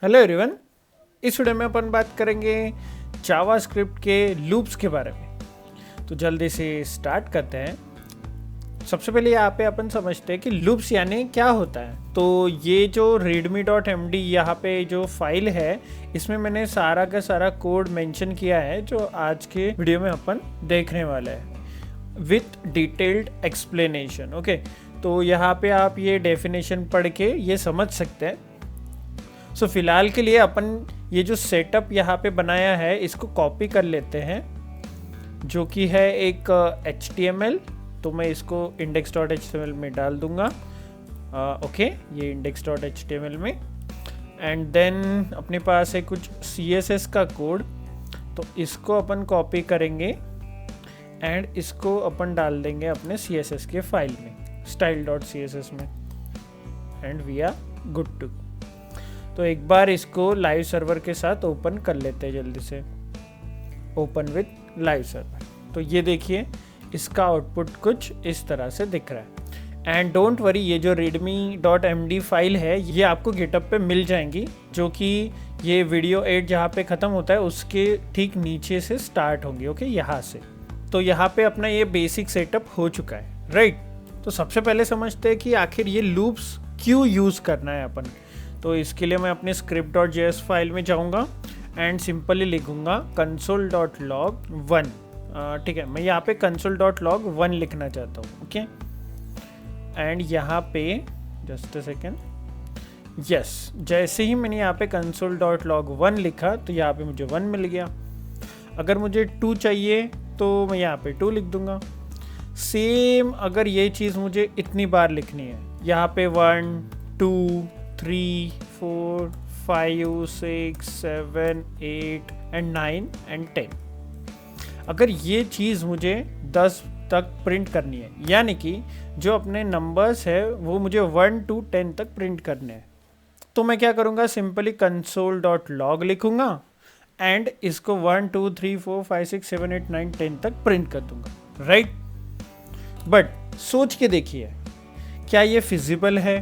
Hello everyone. इस video में अपन बात करेंगे जावास्क्रिप्ट के लूप्स के बारे में। तो जल्दी से स्टार्ट करते हैं। सबसे पहले यहाँ पे अपन समझते हैं कि लूप्स यानी क्या होता है। तो ये जो readme.md यहाँ पे जो फाइल है, इसमें मैंने सारा का सारा कोड मेंशन किया है जो आज के वीडियो में अपन देखने वाले हैं विथ डिटेल्ड एक्सप्लेनेशन। ओके, तो यहाँ पे आप ये डेफिनेशन पढ़ के ये समझ सकते हैं। सो फिलहाल के लिए अपन ये जो सेटअप यहाँ पे बनाया है इसको कॉपी कर लेते हैं, जो कि है एक HTML। तो मैं इसको index.html में डाल दूंगा। ओके, ये index.html में। एंड देन अपने पास है कुछ CSS का कोड, तो इसको अपन कॉपी करेंगे एंड इसको अपन डाल देंगे अपने CSS के फाइल में, style.css में, and we are good to. तो एक बार इसको लाइव सर्वर के साथ ओपन कर लेते हैं जल्दी से। Open with live server. तो ये देखिए इसका आउटपुट कुछ इस तरह से दिख रहा है। एंड डोंट वरी, ये जो readme.md फाइल है ये आपको गिटअप पे मिल जाएंगी, जो कि ये वीडियो 8 जहाँ पे ख़त्म होता है उसके ठीक नीचे से स्टार्ट होंगी। ओके, यहाँ से। तो यहाँ पे अपना ये बेसिक सेटअप हो चुका है, राइट। तो सबसे पहले समझते हैं कि आखिर ये लूप्स क्यों यूज़ करना है अपन। तो इसके लिए मैं अपने script.js फाइल में जाऊंगा एंड सिंपली लिखूंगा console.log1। ठीक है, मैं यहाँ पे console.log1 लिखना चाहता हूँ। ओके, एंड यहाँ पे जस्ट अ सेकेंड, यस, जैसे ही मैंने यहाँ पे console.log1 लिखा तो यहाँ पे मुझे 1 मिल गया। अगर मुझे 2 चाहिए तो मैं यहाँ पे 2 लिख दूंगा। सेम अगर ये चीज़ मुझे इतनी बार लिखनी है, यहाँ पे 1 2 3 4 5 6 7 8 एंड 9 एंड 10, अगर ये चीज़ मुझे 10 तक प्रिंट करनी है, यानी कि जो अपने नंबर्स है वो मुझे 1 to 10 तक प्रिंट करने हैं, तो मैं क्या करूँगा, सिंपली console.log लिखूँगा एंड इसको 1 2 3 4 5 6 7 8 9 10 तक प्रिंट कर दूँगा, राइट। बट सोच के देखिए क्या ये फिजिबल है,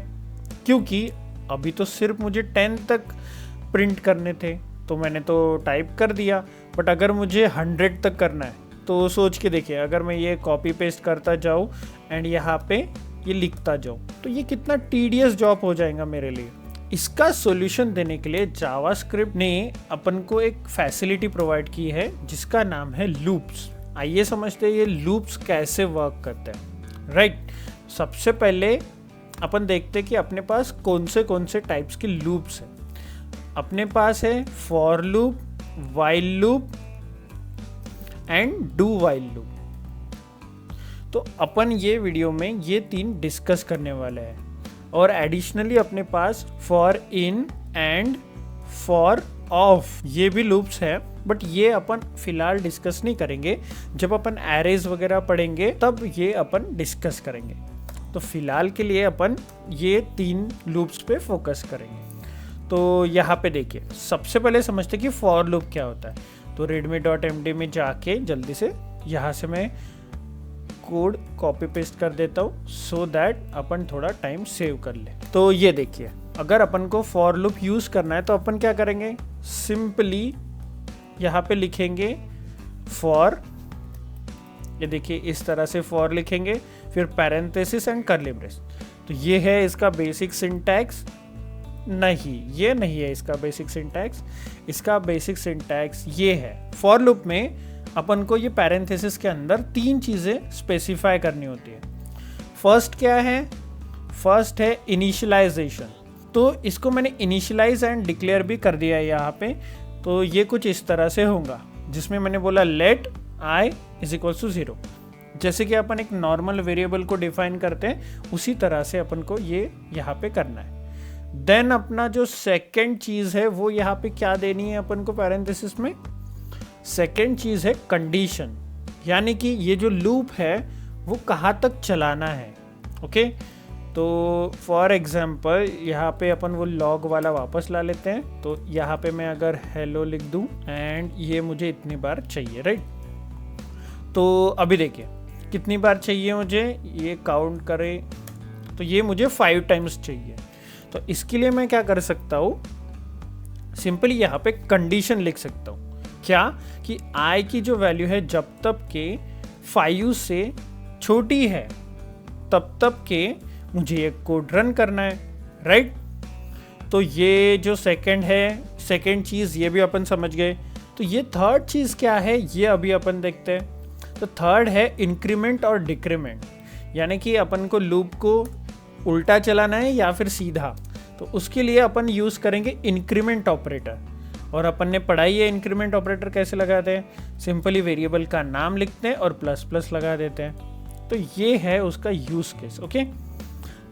क्योंकि अभी तो सिर्फ मुझे 10 तक प्रिंट करने थे तो मैंने तो टाइप कर दिया। बट अगर मुझे 100 तक करना है तो सोच के देखिए, अगर मैं ये कॉपी पेस्ट करता जाऊँ एंड यहाँ पे ये लिखता जाऊँ तो ये कितना टीडियस जॉब हो जाएगा मेरे लिए। इसका सॉल्यूशन देने के लिए जावास्क्रिप्ट ने अपन को एक फैसिलिटी प्रोवाइड की है जिसका नाम है लूप्स। आइए समझते हैं ये लूप्स कैसे वर्क करते हैं, राइट। सबसे पहले अपन देखते हैं कि अपने पास कौन से टाइप्स के लूप्स हैं। अपने पास है for loop, while loop and do while loop. तो अपन ये वीडियो में ये 3 डिस्कस करने वाले हैं, और एडिशनली अपने पास for in and for of ये भी लूप्स है, बट ये अपन फिलहाल डिस्कस नहीं करेंगे। जब अपन एरेज वगैरह पढ़ेंगे तब ये अपन डिस्कस करेंगे। तो फिलहाल के लिए अपन ये 3 लूप्स पे फोकस करेंगे। तो यहाँ पे देखिए, सबसे पहले समझते कि फॉर लूप क्या होता है। तो readme.md में जाके जल्दी से यहाँ से मैं कोड कॉपी पेस्ट कर देता हूँ सो दैट अपन थोड़ा टाइम सेव कर ले। तो ये देखिए, अगर अपन को फॉर लूप यूज़ करना है तो अपन क्या करेंगे, सिंपली यहाँ पे लिखेंगे फॉर, ये देखिए इस तरह से फॉर लिखेंगे, फिर पैरेंथेसिस एंड कर्ली ब्रेस। तो ये है इसका बेसिक सिंटैक्स। नहीं, ये नहीं है इसका बेसिक सिंटैक्स। इसका बेसिक सिंटैक्स ये है। फॉर लूप में अपन को ये पैरेंथेसिस के अंदर 3 चीज़ें स्पेसिफाई करनी होती है। फर्स्ट क्या है, फर्स्ट है इनिशियलाइजेशन। तो इसको मैंने इनिशियलाइज एंड डिक्लेयर भी कर दिया है यहाँ पे। तो ये कुछ इस तरह से होगा, जिसमें मैंने बोला let i is equal to 0। जैसे कि अपन एक नॉर्मल वेरिएबल को डिफाइन करते हैं उसी तरह से अपन को ये यहाँ पे करना है। देन अपना जो सेकंड चीज़ है वो यहाँ पे क्या देनी है अपन को पैरेंथेसिस में, सेकंड चीज़ है कंडीशन, यानी कि ये जो लूप है वो कहाँ तक चलाना है। ओके, तो फॉर एग्जांपल यहाँ पे अपन वो लॉग वाला वापस ला लेते हैं। तो यहाँ पे मैं अगर हेलो लिख दूँ एंड ये मुझे इतनी बार चाहिए, राइट। तो अभी देखिए कितनी बार चाहिए मुझे, ये काउंट करें तो ये मुझे 5 टाइम्स चाहिए। तो इसके लिए मैं क्या कर सकता हूँ, सिंपली यहाँ पे कंडीशन लिख सकता हूँ। क्या कि आई की जो वैल्यू है जब तक के 5 से छोटी है तब तक के मुझे ये कोड रन करना है, राइट। तो ये जो सेकंड चीज़ ये भी अपन समझ गए। तो ये थर्ड चीज़ क्या है ये अभी अपन देखते हैं। तो थर्ड है इंक्रीमेंट और डिक्रीमेंट, यानी कि अपन को लूप को उल्टा चलाना है या फिर सीधा। तो उसके लिए अपन यूज़ करेंगे इंक्रीमेंट ऑपरेटर। और अपन ने पढ़ाई है इंक्रीमेंट ऑपरेटर कैसे लगाते हैं। सिंपली वेरिएबल का नाम लिखते हैं और प्लस प्लस लगा देते हैं। तो ये है उसका यूज़ केस, ओके।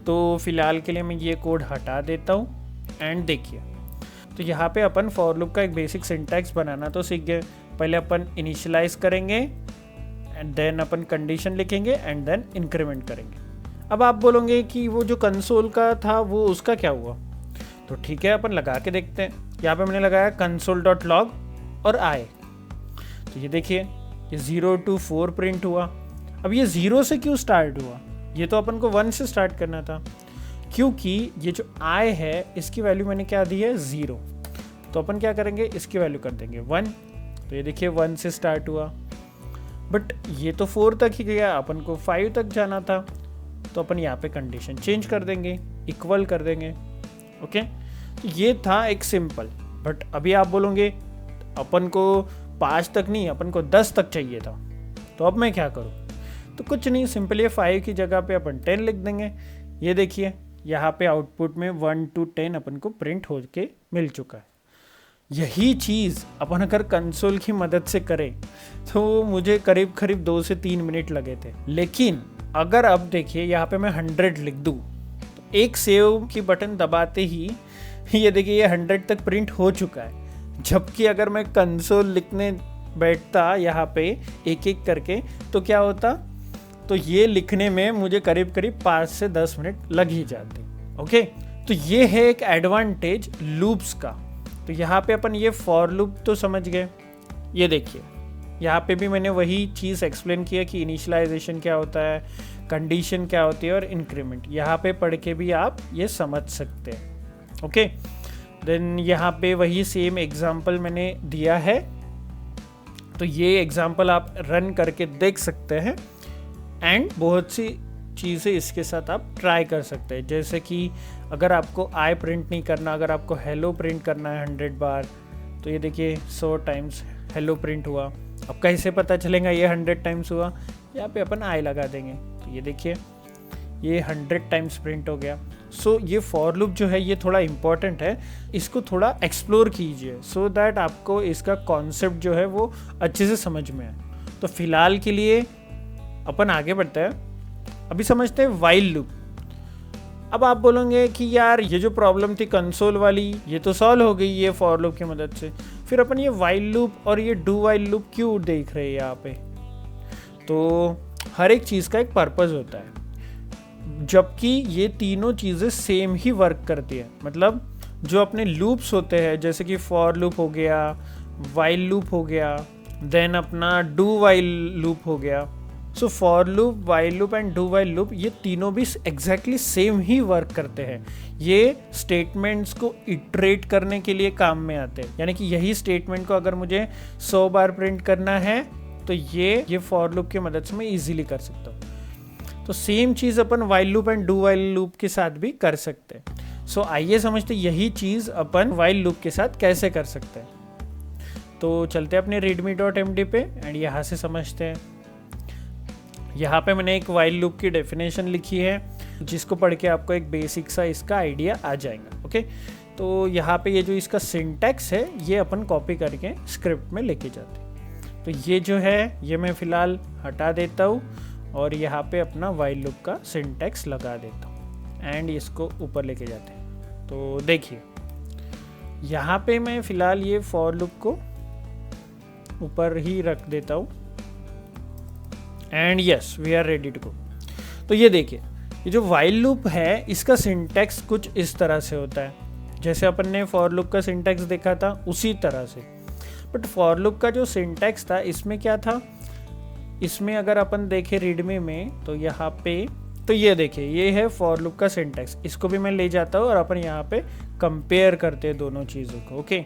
तो फिलहाल के लिए मैं ये कोड हटा देता हूँ। एंड देखिए, तो यहाँ पे अपन फॉर लूप का एक बेसिक सिंटैक्स बनाना तो सीख गए। पहले अपन इनिशियलाइज करेंगे एंड देन अपन कंडीशन लिखेंगे एंड देन इंक्रीमेंट करेंगे। अब आप बोलोगे कि वो जो कंसोल का था वो उसका क्या हुआ। तो ठीक है, अपन लगा के देखते हैं। यहाँ पे मैंने लगाया console.log और आए। तो ये देखिए, ये 0 to 4 प्रिंट हुआ। अब ये 0 से क्यों स्टार्ट हुआ, ये तो अपन को 1 से स्टार्ट करना था, क्योंकि ये जो आय है इसकी वैल्यू मैंने क्या दी है 0। तो अपन क्या करेंगे, इसकी वैल्यू कर देंगे 1। तो ये देखिए 1 से स्टार्ट हुआ, बट ये तो 4 तक ही गया, अपन को 5 तक जाना था। तो अपन यहाँ पे कंडीशन चेंज कर देंगे, इक्वल कर देंगे, ओके। तो ये था एक सिंपल। बट अभी आप बोलोगे अपन को 5 तक नहीं, अपन को 10 तक चाहिए था, तो अब मैं क्या करूँ। तो कुछ नहीं, सिंपली 5 की जगह पे अपन 10 लिख देंगे। ये देखिए यहाँ पे आउटपुट में 1 to 10 अपन को प्रिंट हो के मिल चुका है। यही चीज़ अपन अगर कंसोल की मदद से करें तो मुझे करीब 2 से 3 मिनट लगे थे। लेकिन अगर अब देखिए यहाँ पे मैं 100 लिख दूँ, तो एक सेव की बटन दबाते ही ये देखिए ये 100 तक प्रिंट हो चुका है। जबकि अगर मैं कंसोल लिखने बैठता यहाँ पे एक एक करके तो क्या होता, तो ये लिखने में मुझे करीब 5 से 10 मिनट लग ही जाते, ओके। तो ये है एक एडवांटेज लूप्स का। तो यहाँ पे अपन ये फॉर लूप तो समझ गए। ये देखिए यहाँ पे भी मैंने वही चीज़ एक्सप्लेन किया कि इनिशियलाइजेशन क्या होता है, कंडीशन क्या होती है और इंक्रीमेंट। यहाँ पे पढ़ के भी आप ये समझ सकते हैं, ओके। देन यहाँ पे वही सेम एग्जाम्पल मैंने दिया है। तो ये एग्जाम्पल आप रन करके देख सकते हैं एंड बहुत सी चीज़ें इसके साथ आप ट्राई कर सकते हैं। जैसे कि अगर आपको आई प्रिंट नहीं करना, अगर आपको हेलो प्रिंट करना है 100 बार, तो ये देखिए 100 टाइम्स हेलो प्रिंट हुआ। अब कैसे पता चलेगा ये 100 टाइम्स हुआ, यहाँ पे अपन आई लगा देंगे। तो ये देखिए ये 100 टाइम्स प्रिंट हो गया। सो ये फॉर लूप जो है ये थोड़ा इम्पॉर्टेंट है, इसको थोड़ा एक्सप्लोर कीजिए सो दैट आपको इसका कॉन्सेप्ट जो है वो अच्छे से समझ में आए। तो फिलहाल के लिए अपन आगे बढ़ते हैं। अभी समझते हैं वाइल लूप। अब आप बोलोगे कि यार ये जो प्रॉब्लम थी कंसोल वाली ये तो सॉल्व हो गई ये फॉर लूप की मदद से, फिर अपन ये वाइल लूप और ये डू वाइल लूप क्यों देख रहे हैं यहाँ पे। तो हर एक चीज़ का एक पर्पस होता है, जबकि ये तीनों चीज़ें सेम ही वर्क करती है। मतलब जो अपने लूप्स होते हैं जैसे कि फॉर लूप हो गया, वाइल लूप हो गया, देन अपना डू वाइल लूप हो गया। So for loop, while loop and do while loop ये तीनों भी एग्जैक्टली सेम ही वर्क करते हैं। ये स्टेटमेंट्स को इटरेट करने के लिए काम में आते हैं। यानी कि यही स्टेटमेंट को अगर मुझे 100 बार प्रिंट करना है तो ये फॉर लूप की मदद से मैं इजीली कर सकता हूँ। तो same cheese upon while loop and do while loop के साथ भी कर सकते हैं। सो आइए समझते यही चीज़ अपन वाइल लूप के साथ कैसे कर सकते हैं। तो चलते हैं अपने readme.md पे एंड यहाँ से समझते हैं। यहाँ पे मैंने एक वाइल लूप की डेफिनेशन लिखी है जिसको पढ़ के आपको एक बेसिक सा इसका आइडिया आ जाएगा, ओके। तो यहाँ पे ये जो इसका सिंटैक्स है ये अपन कॉपी करके स्क्रिप्ट में लेके जाते हैं। तो ये जो है ये मैं फ़िलहाल हटा देता हूँ और यहाँ पे अपना वाइल लूप का सिंटैक्स लगा देता हूँ एंड इसको ऊपर लेके जाते हैं। तो देखिए यहाँ पे मैं फ़िलहाल ये फॉर लूप को ऊपर ही रख देता हूँ and yes we are ready to go. तो ये देखिए ये जो वाइल लूप है इसका सिंटैक्स कुछ इस तरह से होता है, जैसे अपन ने फॉर लूप का सिंटैक्स देखा था उसी तरह से। बट फॉर लूप का जो सिंटैक्स था इसमें क्या था, इसमें अगर अपन देखें रीडमी में तो यहाँ पे तो ये देखिए, ये है फॉर लूप का सिंटैक्स। इसको भी मैं ले जाता हूँ और अपन यहाँ पे कंपेयर करते हैं दोनों चीज़ों को। ओके,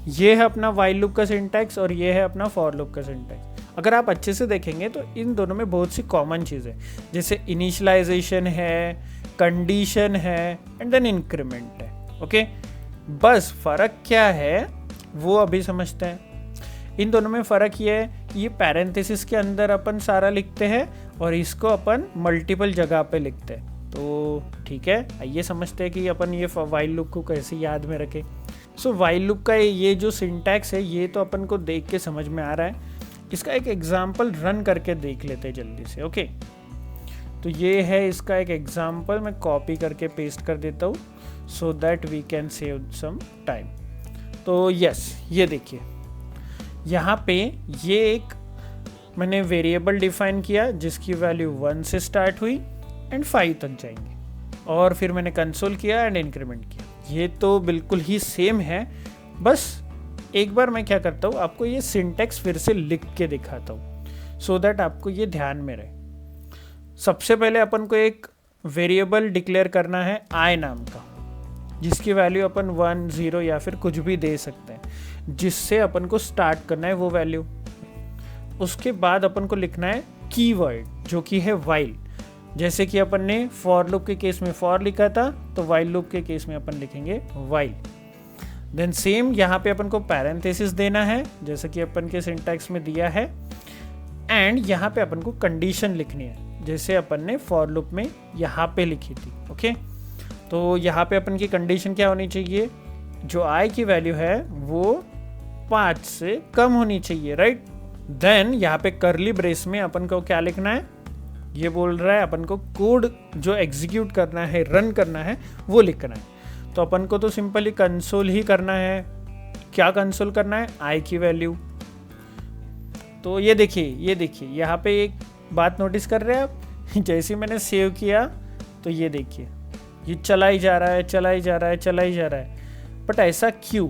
ये है अपना वाइल लूप का सिंटैक्स और ये है अपना फॉर लूप का सिंटैक्स। अगर आप अच्छे से देखेंगे तो इन दोनों में बहुत सी कॉमन चीज़ें, जैसे इनिशियलाइजेशन है, कंडीशन है एंड देन इंक्रीमेंट है। ओके, बस फ़र्क क्या है वो अभी समझते हैं। इन दोनों में फ़र्क ये है कि ये पैरेंथेसिस के अंदर अपन सारा लिखते हैं और इसको अपन मल्टीपल जगह पे लिखते हैं। तो ठीक है, आइए समझते हैं कि अपन ये वाइल लूप को कैसे याद में रखें। सो वाइल लूप का ये जो सिंटैक्स है ये तो अपन को देख के समझ में आ रहा है। इसका एक एग्जाम्पल रन करके देख लेते हैं जल्दी से। ओके, तो ये है इसका एक एग्जाम्पल, मैं कॉपी करके पेस्ट कर देता हूँ so that we can save some time. तो यस, ये देखिए यहाँ पे ये एक मैंने वेरिएबल डिफाइन किया जिसकी वैल्यू 1 से स्टार्ट हुई एंड 5 तक जाएंगे, और फिर मैंने कंसोल किया एंड इंक्रीमेंट किया। ये तो बिल्कुल ही सेम है, बस एक बार मैं क्या करता हूँ, आपको ये सिंटैक्स फिर से लिख के दिखाता हूँ सो दैट आपको ये ध्यान में रहे। सबसे पहले अपन को एक वेरिएबल डिक्लेयर करना है आई नाम का, जिसकी वैल्यू अपन 1, 0 या फिर कुछ भी दे सकते हैं, जिससे अपन को स्टार्ट करना है वो वैल्यू। उसके बाद अपन को लिखना है कीवर्ड जो कि है वाइल। जैसे कि अपन ने फॉर लूप के केस में फॉर लिखा था, तो वाइल लूप के केस में अपन लिखेंगे वाइल। देन सेम यहाँ पे अपन को पैरेंथेसिस देना है जैसे कि अपन के सिंटैक्स में दिया है, एंड यहाँ पे अपन को कंडीशन लिखनी है जैसे अपन ने फॉर लूप में यहाँ पे लिखी थी। ओके, तो यहाँ पे अपन की कंडीशन क्या होनी चाहिए, जो आई की वैल्यू है वो 5 से कम होनी चाहिए, राइट। देन यहाँ पे करली ब्रेस में अपन को क्या लिखना है, ये बोल रहा है अपन को कोड जो एग्जीक्यूट करना है, रन करना है, वो लिखना है। तो अपन को तो सिंपली कंसोल ही करना है। क्या कंसोल करना है, आई की वैल्यू। तो ये देखिए यहाँ पे एक बात नोटिस कर रहे हैं आप, जैसे मैंने सेव किया तो ये देखिए ये चला ही जा रहा है। बट ऐसा क्यों,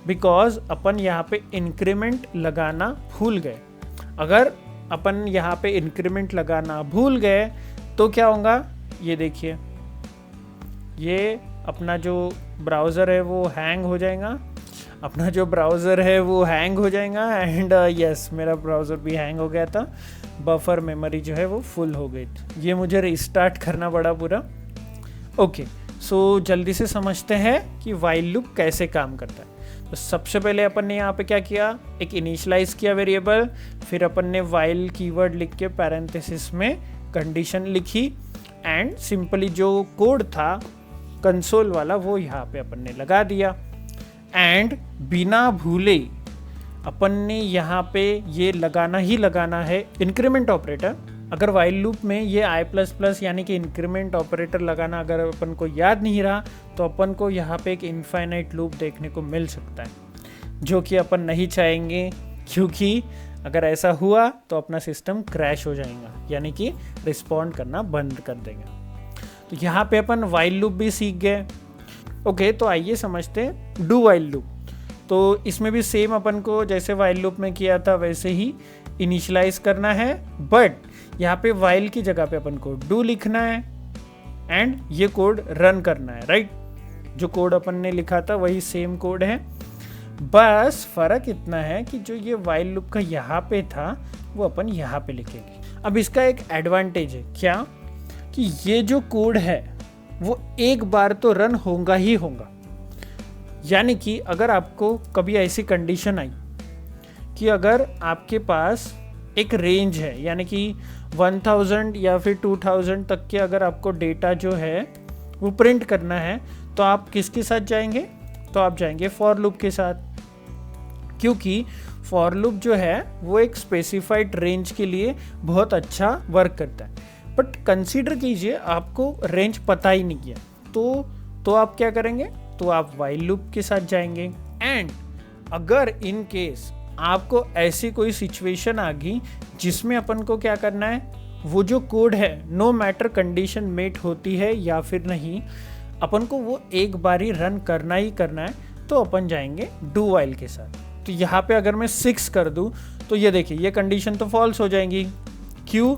बिकॉज अपन यहाँ पे इंक्रीमेंट लगाना भूल गए। अगर अपन यहाँ पे इंक्रीमेंट लगाना भूल गए तो क्या होगा, ये देखिए ये अपना जो ब्राउज़र है वो हैंग हो जाएगा, एंड यस मेरा ब्राउज़र भी हैंग हो गया था, बफर मेमोरी जो है वो फुल हो गई थी, ये मुझे रिस्टार्ट करना पड़ा पूरा। ओके, सो जल्दी से समझते हैं कि वाइल लूप कैसे काम करता है। तो सबसे पहले अपन ने यहाँ पे क्या किया, एक इनिशियलाइज किया वेरिएबल, फिर अपन ने वाइल कीवर्ड लिख के पैरेंथेसिस में कंडीशन लिखी, एंड सिंपली जो कोड था कंसोल वाला वो यहाँ पे अपन ने लगा दिया। एंड बिना भूले अपन ने यहाँ पे ये लगाना ही लगाना है इंक्रीमेंट ऑपरेटर। अगर वाइल लूप में ये i++ यानी कि इंक्रीमेंट ऑपरेटर लगाना अगर अपन को याद नहीं रहा तो अपन को यहाँ पे एक इनफाइनाइट लूप देखने को मिल सकता है, जो कि अपन नहीं चाहेंगे, क्योंकि अगर ऐसा हुआ तो अपना सिस्टम क्रैश हो जाएगा, यानी कि रिस्पॉन्ड करना बंद कर देगा। तो यहाँ पे अपन वाइल लूप भी सीख गए। ओके, तो आइए समझते हैं डू वाइल लूप। तो इसमें भी सेम अपन को जैसे वाइल लूप में किया था वैसे ही इनिशियलाइज करना है, बट यहाँ पे वाइल की जगह पे अपन को डू लिखना है एंड ये कोड रन करना है, राइट। जो कोड अपन ने लिखा था वही सेम कोड है, बस फर्क इतना है कि जो ये वाइल लूप का यहाँ पे था वो अपन यहाँ पे लिखेंगे। अब इसका एक एडवांटेज है क्या, कि ये जो कोड है वो एक बार तो रन होगा ही होगा। यानी कि अगर आपको कभी ऐसी कंडीशन आई कि अगर आपके पास एक रेंज है, यानी कि 1000 या फिर 2000 तक के अगर आपको डेटा जो है वो प्रिंट करना है, तो आप किसके साथ जाएंगे, तो आप जाएंगे फॉर लूप के साथ, क्योंकि फॉर लूप जो है वो एक स्पेसिफाइड रेंज के लिए बहुत अच्छा वर्क करता है। बट कंसीडर कीजिए आपको रेंज पता ही नहीं किया, तो आप क्या करेंगे, तो आप वाइल लूप के साथ जाएंगे। एंड अगर इन केस आपको ऐसी कोई सिचुएशन आ गई जिसमें अपन को क्या करना है, वो जो कोड है नो मैटर कंडीशन मेट होती है या फिर नहीं, अपन को वो एक बार ही रन करना ही करना है, तो अपन जाएंगे डू वाइल के साथ। तो यहाँ पे अगर मैं 6 कर दूँ तो ये देखिए ये कंडीशन तो फॉल्स हो जाएंगी। क्यों,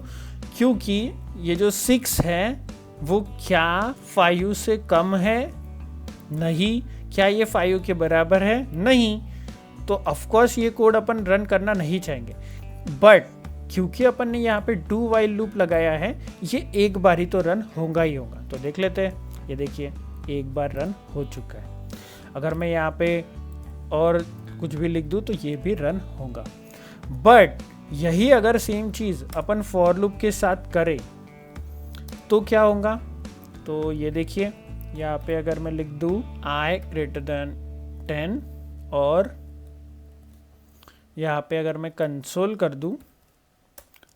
क्योंकि ये जो 6 है वो क्या 5 से कम है? नहीं। क्या ये 5 के बराबर है? नहीं। तो ऑफकोर्स ये कोड अपन रन करना नहीं चाहेंगे, बट क्योंकि अपन ने यहाँ पे डू वाइल लूप लगाया है, ये एक बार ही तो रन होगा ही होगा। तो देख लेते हैं, ये देखिए एक बार रन हो चुका है। अगर मैं यहाँ पे और कुछ भी लिख दूँ तो ये भी रन होगा। बट यही अगर same cheese upon for loop के साथ करें तो क्या होगा? तो ये देखिए यहाँ पे अगर मैं लिख दूँ i greater than 10 और यहाँ पे अगर मैं कंसोल कर दूँ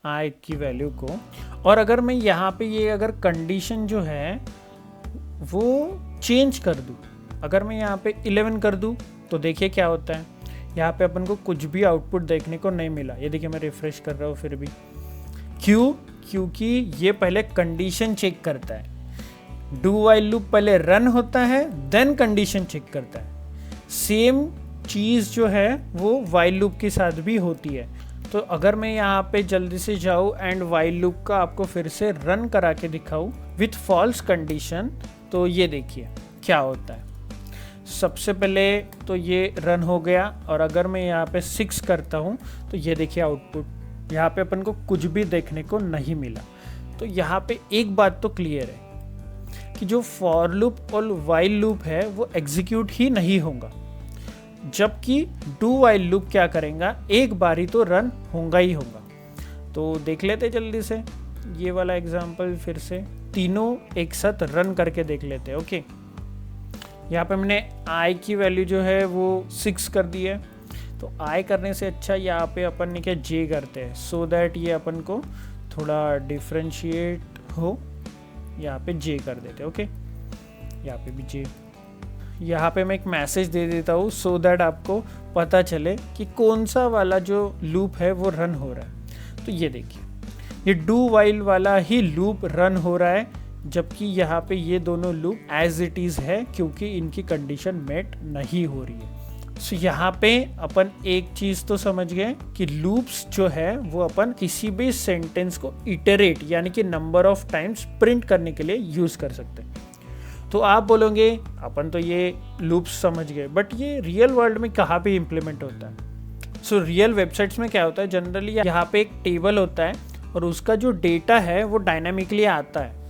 i की वैल्यू को, और अगर मैं यहाँ पे ये अगर कंडीशन जो है वो चेंज कर दूँ, अगर मैं यहाँ पे 11 कर दूँ तो देखिए क्या होता है। यहाँ पे अपन को कुछ भी आउटपुट देखने को नहीं मिला। ये देखिए मैं रिफ्रेश कर रहा हूँ फिर भी। क्यों? क्योंकि ये पहले कंडीशन चेक करता है। डू वाइल लूप पहले रन होता है, देन कंडीशन चेक करता है। सेम चीज़ जो है वो वाइल लूप के साथ भी होती है। तो अगर मैं यहाँ पे जल्दी से जाऊँ एंड वाइल लूप का आपको फिर से रन करा के दिखाऊँ विथ फॉल्स कंडीशन, तो ये देखिए क्या होता है। सबसे पहले तो ये रन हो गया, और अगर मैं यहाँ पे 6 करता हूँ तो ये देखिए आउटपुट, यहाँ पे अपन को कुछ भी देखने को नहीं मिला। तो यहाँ पे एक बात तो क्लियर है कि जो फॉर लूप और वाइल लूप है वो एग्जीक्यूट ही नहीं होगा, जबकि डू वाइल लूप क्या करेगा, एक बार ही तो रन होगा ही होगा। तो देख लेते जल्दी से ये वाला एग्जांपल, फिर से तीनों एक साथ रन करके देख लेते हैं। ओके, यहाँ पे मैंने i की वैल्यू जो है वो 6 कर दी है। तो i करने से अच्छा यहाँ पे अपन ने क्या j करते हैं, सो दैट ये अपन को थोड़ा डिफ्रेंशिएट हो। यहाँ पे j कर देते हैं। ओके, यहाँ पे भी j। यहाँ पे मैं एक मैसेज दे देता हूँ सो दैट आपको पता चले कि कौन सा वाला जो लूप है वो रन हो रहा है। तो ये देखिए ये डू वाइल वाला ही लूप रन हो रहा है, जबकि यहाँ पे ये दोनों लूप एज इट इज़ है क्योंकि इनकी कंडीशन मेट नहीं हो रही है। सो यहाँ पे अपन एक चीज़ तो समझ गए कि लूप्स जो है वो अपन किसी भी सेंटेंस को इटरेट यानी कि नंबर ऑफ टाइम्स प्रिंट करने के लिए यूज़ कर सकते हैं। तो आप बोलोगे अपन तो ये लूप्स समझ गए, बट ये रियल वर्ल्ड में कहाँ पे इम्प्लीमेंट होता है? सो रियल वेबसाइट्स में क्या होता है, जनरली यहाँ पे एक टेबल होता है और उसका जो डेटा है वो डायनामिकली आता है।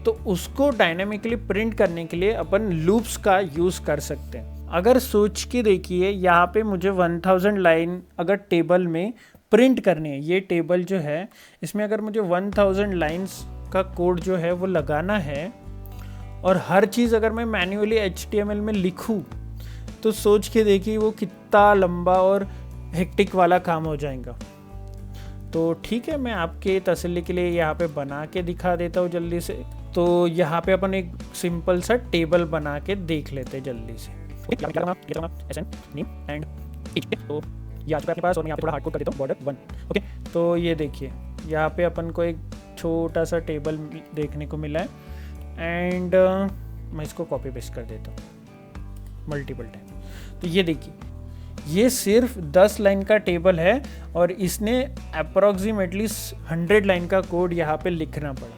तो उसको डायनामिकली प्रिंट करने के लिए अपन लूप्स का यूज़ कर सकते हैं। अगर सोच के देखिए यहाँ पे मुझे 1000 लाइन अगर टेबल में प्रिंट करनी है, ये टेबल जो है इसमें अगर मुझे 1000 लाइन्स का कोड जो है वो लगाना है, और हर चीज़ अगर मैं मैन्युअली HTML में लिखूँ तो सोच के देखिए वो कितना लंबा और हेक्टिक वाला काम हो जाएगा। तो ठीक है, मैं आपके तसल्ली के लिए यहाँ पे बना के दिखा देता हूँ जल्दी से। तो यहाँ पे अपन एक सिंपल सा टेबल बना के देख लेते हैं जल्दी से। तो ये आ चुका है अपने पास, और मैं यहाँ पे थोड़ा हार्ड कोड कर देता हूँ बॉर्डर 1। ओके, तो ये देखिए यहाँ पे अपन को एक छोटा सा टेबल देखने को मिला है, एंड मैं इसको कॉपी पेस्ट कर देता हूँ मल्टीपल टाइम। तो ये देखिए ये सिर्फ 10 लाइन का टेबल है और इसने अप्रॉक्सीमेटली 100 लाइन का कोड यहाँ पे लिखना पड़ा।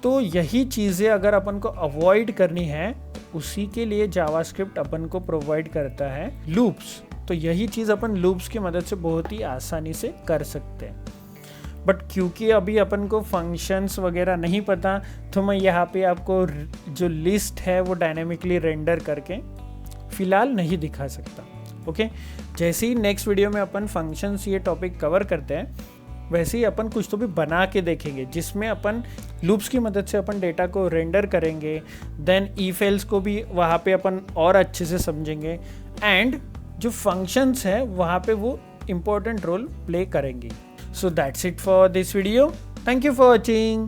तो यही चीज़ें अगर अपन को अवॉइड करनी है, उसी के लिए जावास्क्रिप्ट अपन को प्रोवाइड करता है लूप्स। तो यही चीज़ अपन लूप्स की मदद से बहुत ही आसानी से कर सकते हैं। बट क्योंकि अभी अपन को फंक्शंस वगैरह नहीं पता, तो मैं यहाँ पे आपको जो लिस्ट है वो डायनेमिकली रेंडर करके फ़िलहाल नहीं दिखा सकता। ओके, जैसे ही नेक्स्ट वीडियो में अपन फंक्शंस ये टॉपिक कवर करते हैं, वैसे ही अपन कुछ तो भी बना के देखेंगे जिसमें अपन लूप्स की मदद से अपन डेटा को रेंडर करेंगे, देन इफ एल्स को भी वहाँ पे अपन और अच्छे से समझेंगे, एंड जो फंक्शंस है वहाँ पे वो इम्पोर्टेंट रोल प्ले करेंगे। So that's it for this video. Thank you for watching.